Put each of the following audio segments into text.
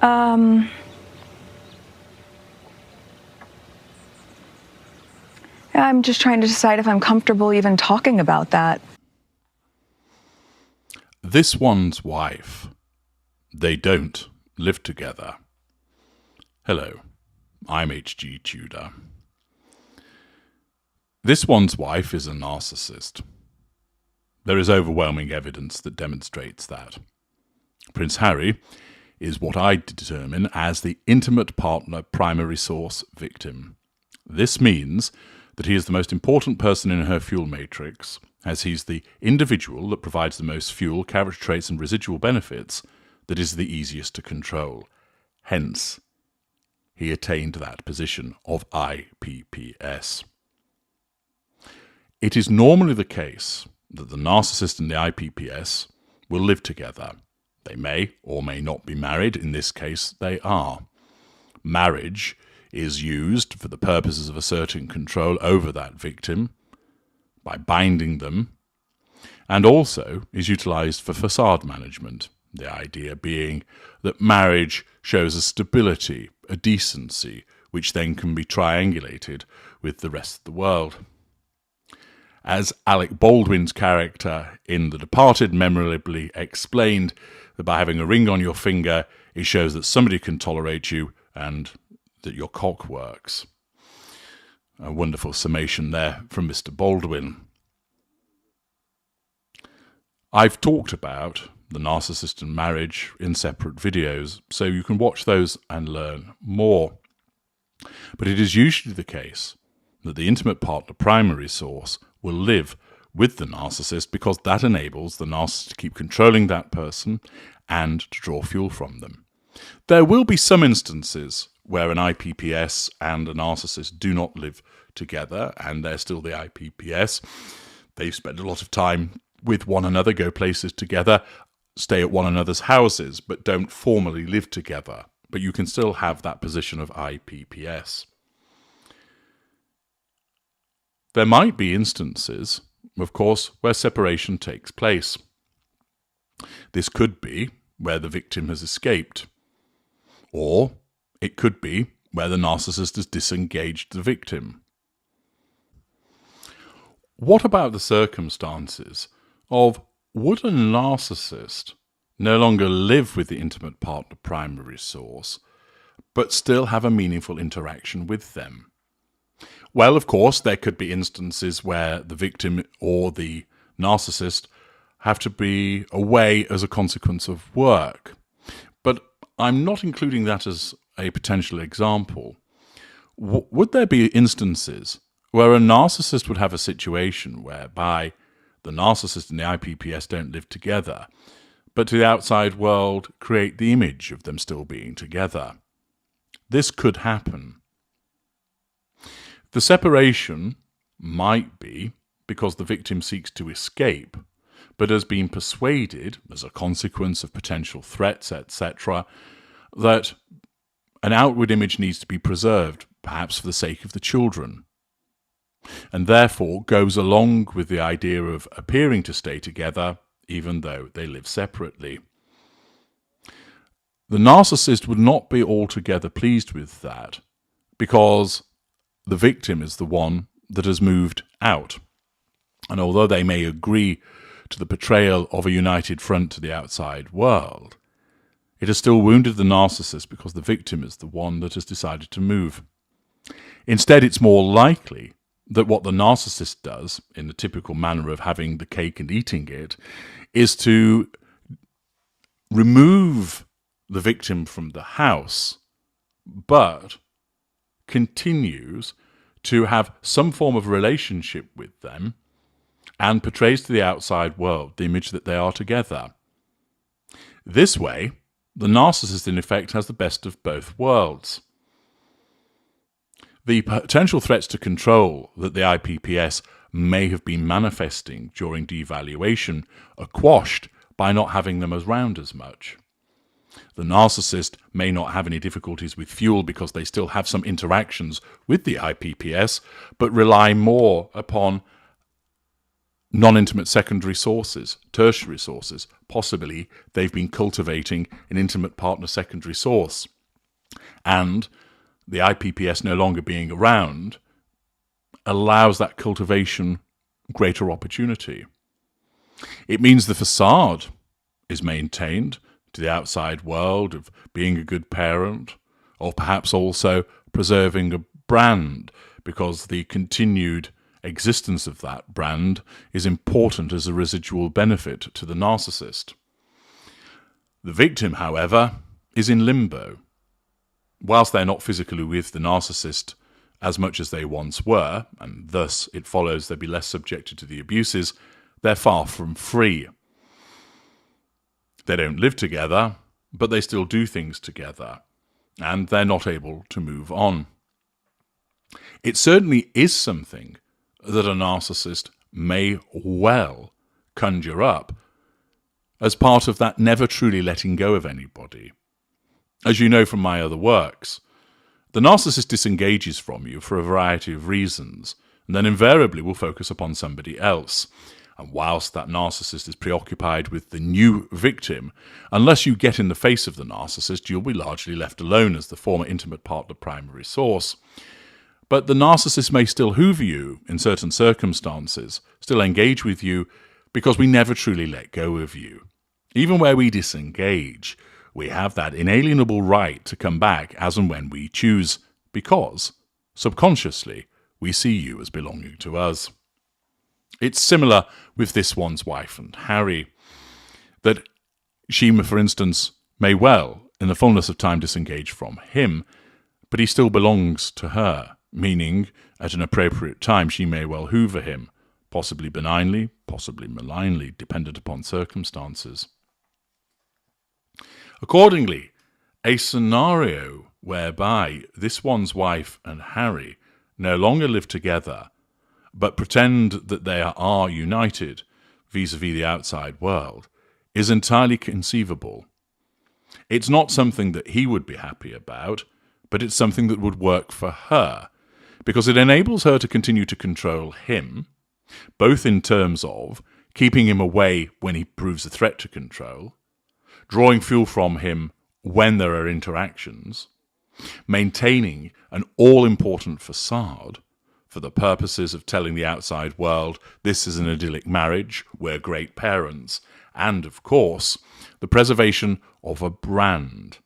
Um, I'm just trying to decide if I'm comfortable even talking about that. This one's wife. They don't live together. Hello, I'm H.G. Tudor. This one's wife is a narcissist. There is overwhelming evidence that demonstrates that. Prince Harry is what I determine as the intimate partner primary source victim. This means that he is the most important person in her fuel matrix, as he's the individual that provides the most fuel, character traits and residual benefits that is the easiest to control. Hence, he attained that position of IPPS. It is normally the case that the narcissist and the IPPS will live together. They may or may not be married. In this case, they are. Marriage is used for the purposes of asserting control over that victim by binding them, and also is utilized for facade management, the idea being that marriage shows a stability, a decency, which then can be triangulated with the rest of the world. As Alec Baldwin's character in The Departed memorably explained, that by having a ring on your finger, it shows that somebody can tolerate you and that your cock works. A wonderful summation there from Mr. Baldwin. I've talked about the narcissist and marriage in separate videos, so you can watch those and learn more. But it is usually the case that the intimate partner primary source will live with the narcissist because that enables the narcissist to keep controlling that person and to draw fuel from them. There will be some instances where an IPPS and a narcissist do not live together and they're still the IPPS. They spend a lot of time with one another, go places together, stay at one another's houses, but don't formally live together. But you can still have that position of IPPS. There might be instances, of course, where separation takes place. This could be where the victim has escaped, or it could be where the narcissist has disengaged the victim. What about the circumstances of would a narcissist no longer live with the intimate partner primary source, but still have a meaningful interaction with them? Well, of course, there could be instances where the victim or the narcissist have to be away as a consequence of work. But I'm not including that as a potential example. Would there be instances where a narcissist would have a situation whereby the narcissist and the IPPS don't live together, but to the outside world create the image of them still being together? This could happen. The separation might be because the victim seeks to escape, but has been persuaded, as a consequence of potential threats, etc., that an outward image needs to be preserved, perhaps for the sake of the children, and therefore goes along with the idea of appearing to stay together even though they live separately. The narcissist would not be altogether pleased with that because the victim is the one that has moved out. And although they may agree to the portrayal of a united front to the outside world, it has still wounded the narcissist because the victim is the one that has decided to move. Instead, it's more likely that what the narcissist does, in the typical manner of having the cake and eating it, is to remove the victim from the house, but continues to have some form of relationship with them and portrays to the outside world the image that they are together. This way, the narcissist in effect has the best of both worlds. The potential threats to control that the IPPS may have been manifesting during devaluation are quashed by not having them around as much. The narcissist may not have any difficulties with fuel because they still have some interactions with the IPPS, but rely more upon non-intimate secondary sources, tertiary sources. Possibly they've been cultivating an intimate partner secondary source. And the IPPS no longer being around allows that cultivation greater opportunity. It means the facade is maintained to the outside world of being a good parent, or perhaps also preserving a brand, because the continued existence of that brand is important as a residual benefit to the narcissist. The victim, however, is in limbo. Whilst they're not physically with the narcissist as much as they once were, and thus it follows they'll be less subjected to the abuses, they're far from free. They don't live together, but they still do things together, and they're not able to move on. It certainly is something that a narcissist may well conjure up as part of that never truly letting go of anybody. As you know from my other works, the narcissist disengages from you for a variety of reasons, and then invariably will focus upon somebody else. And whilst that narcissist is preoccupied with the new victim, unless you get in the face of the narcissist, you'll be largely left alone as the former intimate partner primary source. But the narcissist may still hoover you in certain circumstances, still engage with you, because we never truly let go of you. Even where we disengage, we have that inalienable right to come back as and when we choose, because, subconsciously, we see you as belonging to us. It's similar with this one's wife and Harry, that she, for instance, may well, in the fullness of time, disengage from him, but he still belongs to her, meaning, at an appropriate time, she may well hoover him, possibly benignly, possibly malignly, dependent upon circumstances. Accordingly, a scenario whereby this one's wife and Harry no longer live together, but pretend that they are united vis-à-vis the outside world, is entirely conceivable. It's not something that he would be happy about, but it's something that would work for her, because it enables her to continue to control him, both in terms of keeping him away when he proves a threat to control, drawing fuel from him when there are interactions, maintaining an all-important facade for the purposes of telling the outside world this is an idyllic marriage, we're great parents, and, of course, the preservation of a brand.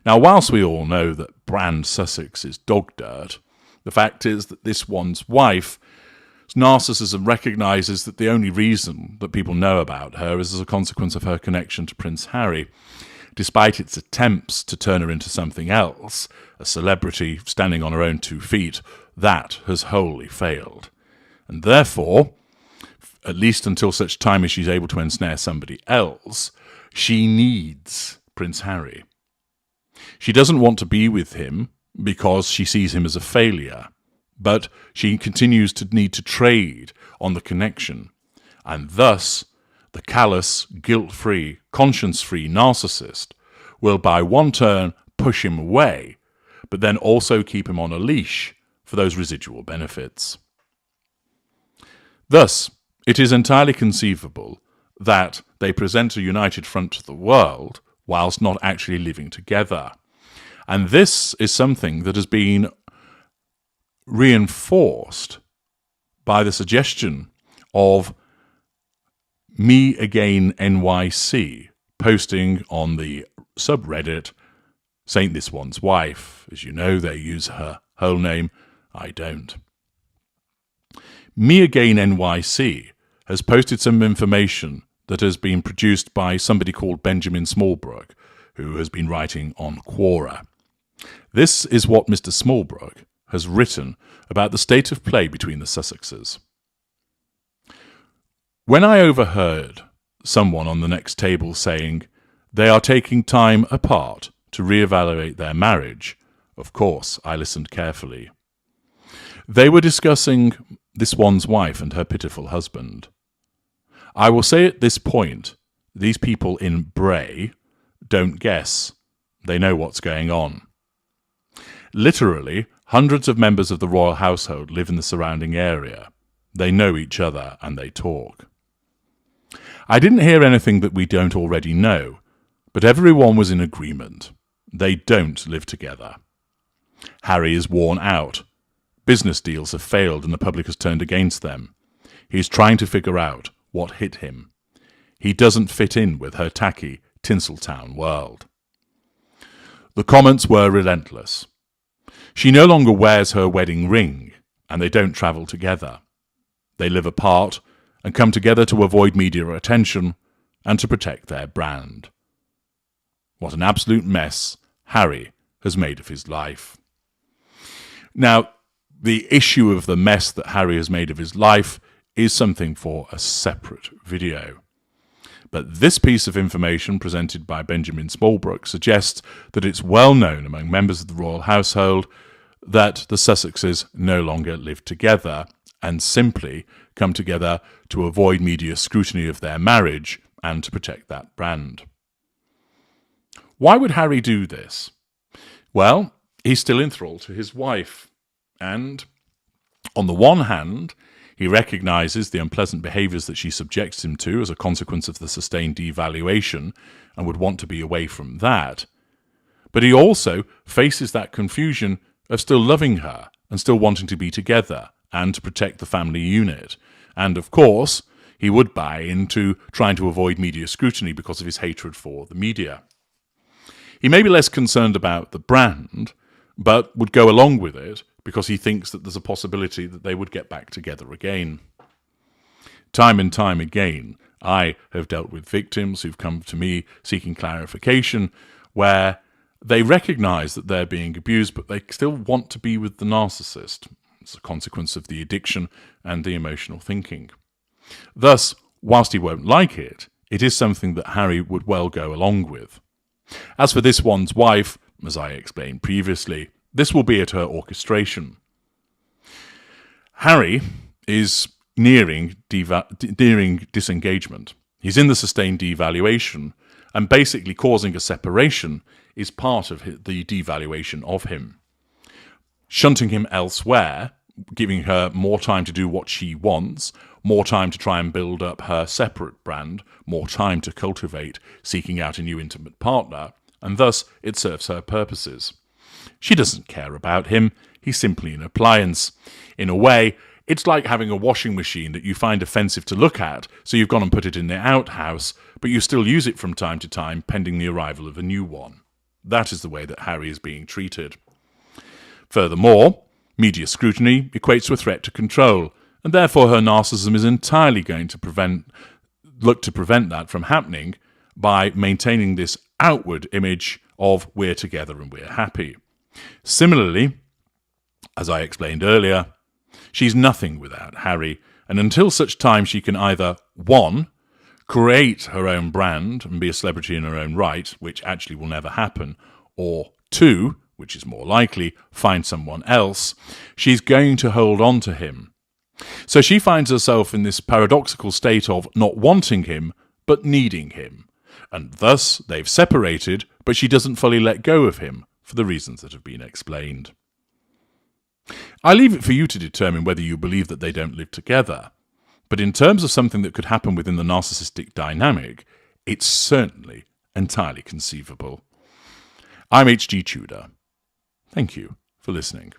Now, whilst we all know that brand Sussex is dog dirt, the fact is that this one's wife's narcissism recognises that the only reason that people know about her is as a consequence of her connection to Prince Harry, despite its attempts to turn her into something else, a celebrity standing on her own 2 feet. That has wholly failed. And therefore, at least until such time as she's able to ensnare somebody else, she needs Prince Harry. She doesn't want to be with him because she sees him as a failure, but she continues to need to trade on the connection, and thus the callous, guilt-free, conscience-free narcissist will by one turn push him away, but then also keep him on a leash for those residual benefits. Thus, it is entirely conceivable that they present a united front to the world whilst not actually living together. And this is something that has been reinforced by the suggestion of Me Again NYC posting on the subreddit Saint This One's Wife. As you know, they use her whole name. I don't. Me Again NYC has posted some information that has been produced by somebody called Benjamin Smallbrook, who has been writing on Quora. This is what Mr. Smallbrook has written about the state of play between the Sussexes. When I overheard someone on the next table saying they are taking time apart to reevaluate their marriage, of course I listened carefully. They were discussing this one's wife and her pitiful husband. I will say at this point, these people in Bray don't guess. They know what's going on. Literally, hundreds of members of the royal household live in the surrounding area. They know each other and they talk. I didn't hear anything that we don't already know, but everyone was in agreement. They don't live together. Harry is worn out. Business deals have failed and the public has turned against them. He's trying to figure out what hit him. He doesn't fit in with her tacky Tinseltown world. The comments were relentless. She no longer wears her wedding ring, and they don't travel together. They live apart and come together to avoid media attention and to protect their brand. What an absolute mess Harry has made of his life. Now, the issue of the mess that Harry has made of his life is something for a separate video. But this piece of information presented by Benjamin Smallbrook suggests that it's well known among members of the royal household that the Sussexes no longer live together and simply come together to avoid media scrutiny of their marriage and to protect that brand. Why would Harry do this? Well, he's still enthralled to his wife, and on the one hand, he recognises the unpleasant behaviours that she subjects him to as a consequence of the sustained devaluation and would want to be away from that. But he also faces that confusion of still loving her and still wanting to be together and to protect the family unit. And of course, he would buy into trying to avoid media scrutiny because of his hatred for the media. He may be less concerned about the brand, but would go along with it because he thinks that there's a possibility that they would get back together again. Time and time again, I have dealt with victims who've come to me seeking clarification where they recognise that they're being abused, but they still want to be with the narcissist. It's a consequence of the addiction and the emotional thinking. Thus, whilst he won't like it, it is something that Harry would well go along with. As for this one's wife, as I explained previously, this will be at her orchestration. Harry is nearing disengagement. He's in the sustained devaluation, and basically causing a separation is part of the devaluation of him. Shunting him elsewhere, giving her more time to do what she wants, more time to try and build up her separate brand, more time to cultivate, seeking out a new intimate partner, and thus it serves her purposes. She doesn't care about him, he's simply an appliance. In a way, it's like having a washing machine that you find offensive to look at, so you've gone and put it in the outhouse, but you still use it from time to time pending the arrival of a new one. That is the way that Harry is being treated. Furthermore, media scrutiny equates to a threat to control, and therefore her narcissism is entirely going to look to prevent that from happening by maintaining this outward image of we're together and we're happy. Similarly, as I explained earlier, she's nothing without Harry, and until such time she can either, 1, create her own brand and be a celebrity in her own right, which actually will never happen, or 2, which is more likely, find someone else, she's going to hold on to him. So she finds herself in this paradoxical state of not wanting him, but needing him. And thus they've separated, but she doesn't fully let go of him, for the reasons that have been explained. I leave it for you to determine whether you believe that they don't live together, but in terms of something that could happen within the narcissistic dynamic, it's certainly entirely conceivable. I'm H.G. Tudor. Thank you for listening.